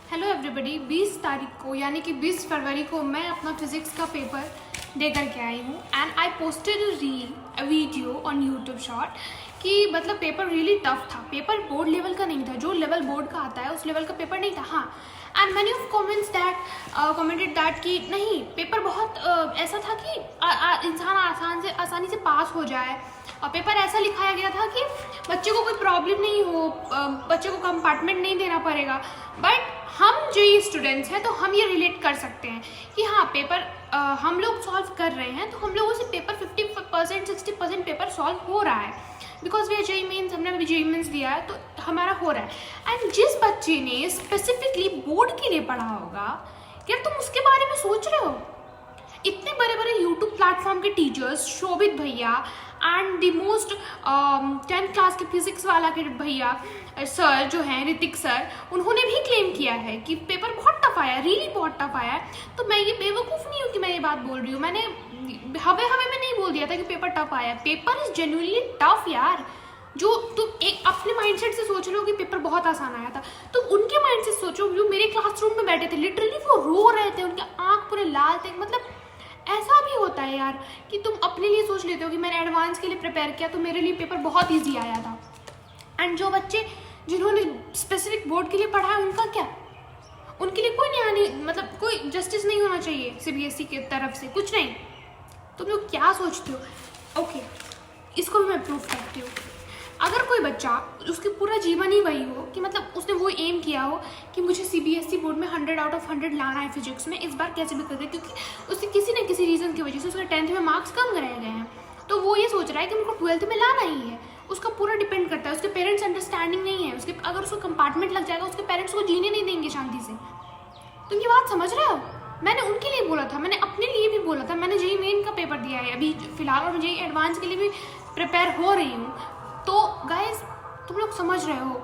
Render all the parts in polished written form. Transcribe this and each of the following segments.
Hello everybody, 20 तारीख को यानी कि 20 फरवरी को मैं अपना फिजिक्स का पेपर दे करके आई हूँ and I posted a video on YouTube short कि मतलब पेपर रियली टफ था। पेपर बोर्ड लेवल का नहीं था, जो लेवल बोर्ड का आता है उस लेवल का पेपर नहीं था। हाँ, and many of commented that कि नहीं पेपर बहुत ऐसा था कि इंसान आसानी से पास हो जाए। और पेपर ऐसा लिखाया गया था कि बच्चे को कोई प्रॉब्लम नहीं हो, बच्चे को कंपार्टमेंट नहीं देना पड़ेगा। बट हम जेईई स्टूडेंट्स हैं तो हम ये रिलेट कर सकते हैं कि हाँ पेपर हम लोग सॉल्व कर रहे हैं, तो हम लोगों से पेपर 50% 60% पेपर सॉल्व हो रहा है because we are JEE mains, हमने अभी जेईई मेंस दिया है तो हमारा हो रहा है। एंड जिस बच्चे ने स्पेसिफिकली बोर्ड के लिए पढ़ा होगा, क्या तुम उसके बारे में सोच रहे हो? इतने बड़े बड़े यूट्यूब प्लेटफॉर्म के टीचर्स, शोभित भैया and the most 10th class के फिजिक्स वाला के भैया सर जो हैं ऋतिक सर, उन्होंने भी क्लेम किया है कि पेपर बहुत टफ आया, रियली बहुत टफ आया है। तो मैं ये बेवकूफ़ नहीं हूँ कि मैं ये बात बोल रही हूँ, मैंने हवे में नहीं बोल दिया था कि पेपर टफ आया। पेपर इज जेन्युइनली टफ यार। जो तुम एक अपने माइंडसेट से सोच लो कि पेपर बहुत आसान आया था, तो उनके माइंड से सोचो जो मेरे क्लासरूम में बैठे थे, लिटरली वो रो रहे थे, उनके आँख पूरे लाल थे। मतलब ऐसा भी होता है यार कि तुम अपने लिए सोच लेते हो कि मैंने एडवांस के लिए प्रिपेयर किया तो मेरे लिए पेपर बहुत ईजी आया था। एंड जो बच्चे जिन्होंने स्पेसिफिक बोर्ड के लिए पढ़ा है उनका क्या? उनके लिए कोई न्याय नहीं, मतलब कोई जस्टिस नहीं होना चाहिए सीबीएसई की तरफ से, कुछ नहीं। तुम लोग क्या सोचते हो? ओके, इसको भी मैं प्रूफ करती हूँ। अगर कोई बच्चा, उसकी पूरा जीवन ही वही हो कि मतलब उसने वो एम किया हो कि मुझे सीबीएसई बोर्ड में 100 आउट ऑफ 100 लाना है फिजिक्स में, इस बार कैसे भी करके, क्योंकि उसके किसी न किसी रीज़न की वजह से उसके 10th में मार्क्स कम कराए गए हैं, तो वो ये सोच रहा है कि मुझको 12th में लाना ही है। उसका पूरा डिपेंड करता है, उसके पेरेंट्स अंडरस्टैंडिंग नहीं है, उसके अगर उसको कंपार्टमेंट लग जाएगा उसके पेरेंट्स को जीने नहीं देंगे शांति से। तुम ये बात समझ रहे हो? मैंने उनके लिए बोला था, मैंने अपने लिए भी बोला था। मैंने जेईई मेन का पेपर दिया है अभी फिलहाल, और जेईई एडवांस के लिए भी प्रिपेयर हो रही हूँ। तो गाइज तुम लोग समझ रहे हो,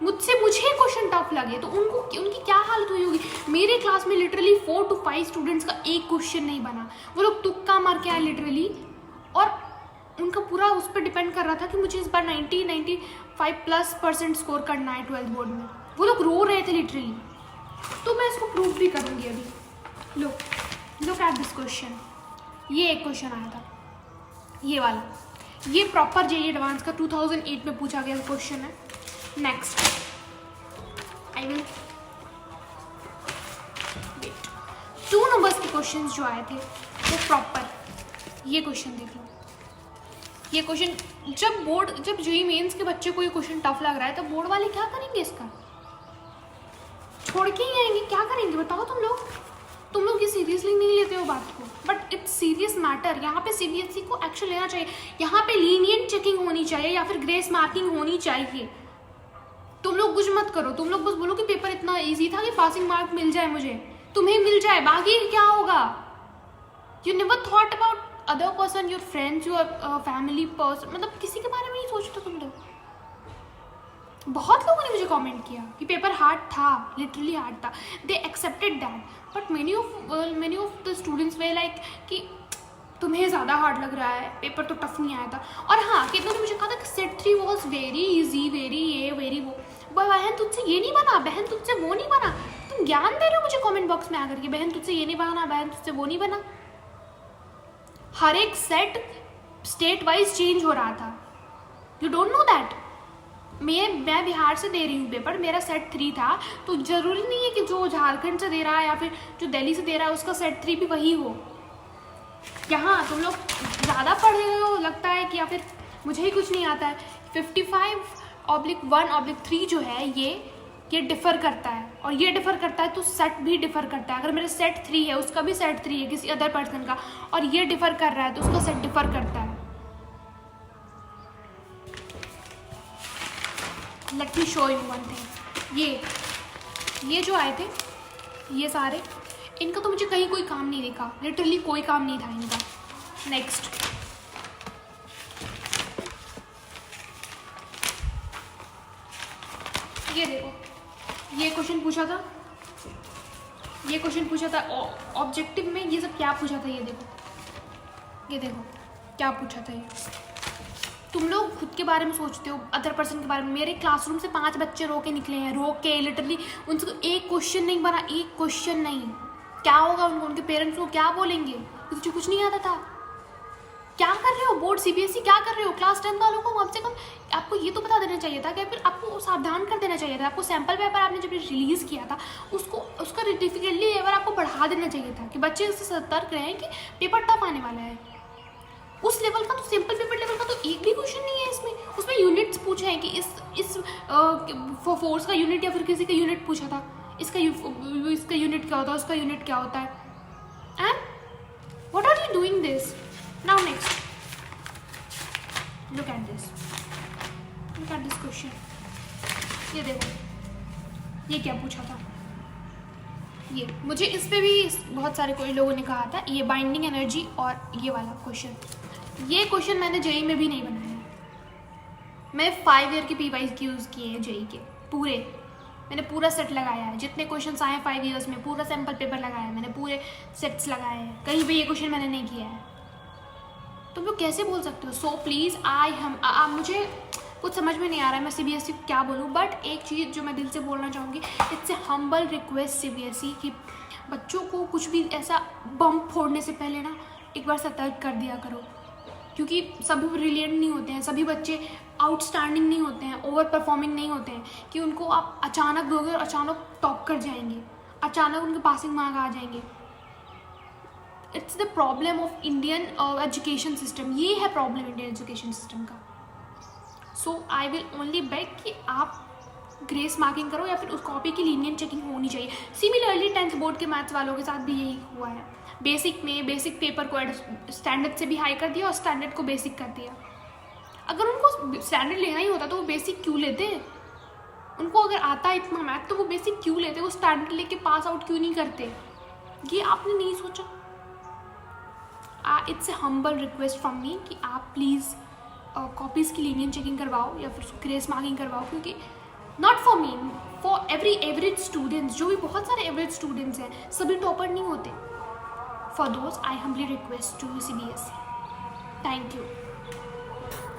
मुझे क्वेश्चन टफ लगे तो उनकी क्या हालत हुई होगी। मेरे क्लास में लिटरली 4 to 5 स्टूडेंट्स का एक क्वेश्चन नहीं बना, वो लोग तुक्का मार के आए लिटरली, और उनका पूरा उस पर डिपेंड कर रहा था कि मुझे इस बार 95+ % स्कोर करना है 12th बोर्ड में। वो लोग रो रहे थे लिटरली। तो मैं इसको प्रूव भी करूँगी अभी। Look at this question. ये एक क्वेश्चन आया था, ये वाला, ये प्रॉपर जेईई एडवांस का 2008 में पूछा गया क्वेश्चन है। Next I will wait. 2 numbers के क्वेश्चंस जो आए थे वो प्रॉपर, ये क्वेश्चन देख लो। ये क्वेश्चन जब जेईई मेंस के बच्चे को ये क्वेश्चन टफ लग रहा है तो बोर्ड वाले क्या करेंगे? इसका छोड़ के ही आएंगे, क्या करेंगे बताओ? तुम लोग ये सीरियसली नहीं लेते हो बात को, बट इट्स सीरियस मैटर। यहाँ पे सीबीएसई को एक्शन लेना चाहिए, यहाँ पे लीनियंट चेकिंग होनी चाहिए या फिर ग्रेस मार्किंग होनी चाहिए। तुम लोग कुछ मत करो, तुम लोग बस बोलो कि पेपर इतना इजी था कि पासिंग मार्क मिल जाए, मुझे तुम्हें मिल जाए, बाकी क्या होगा? You never thought about other person, your friends, your family person, मतलब किसी के बारे में नहीं सोचते तुम लोग। बहुत लोगों ने मुझे कमेंट किया कि पेपर हार्ड था, लिटरली हार्ड था, they accepted that, but many of the students way like कि तुम्हें ज़्यादा हार्ड लग रहा है, पेपर तो टफ नहीं आया था। और हाँ, कितनों ने मुझे कहा था कि set 3 was very easy, very ये वेरी वो। बहन तुझसे ये नहीं बना, बहन तुझसे वो नहीं बना। तुम ज्ञान दे रहे हो मुझे कमेंट बॉक्स में आकर के, बहन तुझसे ये नहीं बना, बहन तुझसे वो नहीं बना। हर एक सेट स्टेट वाइज चेंज हो रहा था, यू डोंट नो दैट। मैं बिहार से दे रही हूँ पेपर, मेरा सेट 3 था, तो ज़रूरी नहीं है कि जो झारखंड से दे रहा है या फिर जो दिल्ली से दे रहा है उसका सेट 3 भी वही हो। यहाँ तुम लोग ज़्यादा पढ़ रहे हो लगता है कि, या फिर मुझे ही कुछ नहीं आता है। 55/1/3 जो है ये डिफ़र करता है, और ये डिफ़र करता है तो सेट भी डिफ़र करता है। अगर मेरे सेट 3 है, उसका भी सेट 3 है किसी अदर पर्सन का, और ये डिफ़र कर रहा है तो उसका सेट डिफ़र करता है। Let me show you one thing. ये जो आए थे ये सारे, इनका तो मुझे कहीं कोई काम नहीं दिखा, लिटरली कोई काम नहीं था इनका। नेक्स्ट ये देखो, ये क्वेश्चन पूछा था ऑब्जेक्टिव में। ये सब क्या पूछा था, ये देखो क्या पूछा था। तुम लोग खुद के बारे में सोचते हो, अदर पर्सन के बारे में। मेरे क्लासरूम से 5 बच्चे रो के निकले हैं, रो के लिटरली। उनसे एक क्वेश्चन नहीं बना, एक क्वेश्चन नहीं। क्या होगा उनको, उनके पेरेंट्स को क्या बोलेंगे, तुझे कुछ नहीं आता था, क्या कर रहे हो बोर्ड CBSE, क्या कर रहे हो। क्लास 10 वालों को कम से कम आपको ये तो बता देना चाहिए था, कि फिर आपको सावधान कर देना चाहिए था। आपको सैम्पल पेपर आपने जब रिलीज़ किया था उसका डिफिकल्टी लेवल आपको बढ़ा देना चाहिए था, कि बच्चे इससे सतर्क रहें कि पेपर टफ आने वाला है। उस लेवल का तो सिंपल पेपर लेवल का तो एक भी क्वेश्चन नहीं है इसमें। उसमें यूनिट्स पूछे हैं कि इस फोर्स का यूनिट या फिर किसी का यूनिट पूछा था, इसका यूनिट क्या होता है, उसका यूनिट क्या होता है। And what are you doing this now. Next look at this question. ये देखो, ये क्या पूछा था। ये मुझे इस पे भी बहुत सारे कोई लोगों ने कहा था, ये बाइंडिंग एनर्जी और ये वाला क्वेश्चन। ये क्वेश्चन मैंने जेई में भी नहीं बनाया। मैं 5 ईयर के PYQ यूज़ किए हैं जेई के पूरे। मैंने पूरा सेट लगाया है, जितने क्वेश्चन आए हैं 5 ईयर्स में, पूरा सैम्पल पेपर लगाया है मैंने, पूरे सेट्स लगाए हैं। कहीं भी ये क्वेश्चन मैंने नहीं किया है। तुम लोग कैसे बोल सकते हो। सो प्लीज़ मुझे कुछ समझ में नहीं आ रहा है मैं CBSE को क्या बोलूँ। बट एक चीज़ जो मैं दिल से बोलना चाहूँगी, it's a humble request CBSE कि बच्चों को कुछ भी ऐसा बम फोड़ने से पहले ना एक बार सतर्क कर दिया करो। क्योंकि सभी ब्रिलियंट नहीं होते हैं, सभी बच्चे आउटस्टैंडिंग नहीं होते हैं, ओवर परफॉर्मिंग नहीं होते हैं कि उनको आप अचानक दोगे और अचानक टॉप कर जाएंगे, अचानक उनके पासिंग मार्क आ जाएंगे। It's the problem of Indian education system. ये है प्रॉब्लम इंडियन एजुकेशन सिस्टम का। सो आई विल ओनली बेग कि आप ग्रेस मार्किंग करो या फिर उस कॉपी की लीनियंट चेकिंग होनी चाहिए। सिमिलरली 10th बोर्ड के मैथ्स वालों के साथ भी यही हुआ है। बेसिक पेपर को स्टैंडर्ड से भी हाई कर दिया और स्टैंडर्ड को बेसिक कर दिया। अगर उनको स्टैंडर्ड लेना ही होता तो वो बेसिक क्यों लेते। उनको अगर आता है इतना मैथ तो वो बेसिक क्यों लेते, वो स्टैंडर्ड लेके पास आउट क्यों नहीं करते। ये आपने नहीं सोचा। It's a humble request from me कि आप प्लीज़ कॉपीज़ की लीनियंट चेकिंग करवाओ या फिर ग्रेस मार्किंग करवाओ। क्योंकि not for me, for every average students, जो भी बहुत सारे एवरेज स्टूडेंट्स हैं, सभी टॉपर नहीं होते। For those I humbly request to CBSE। Thank you.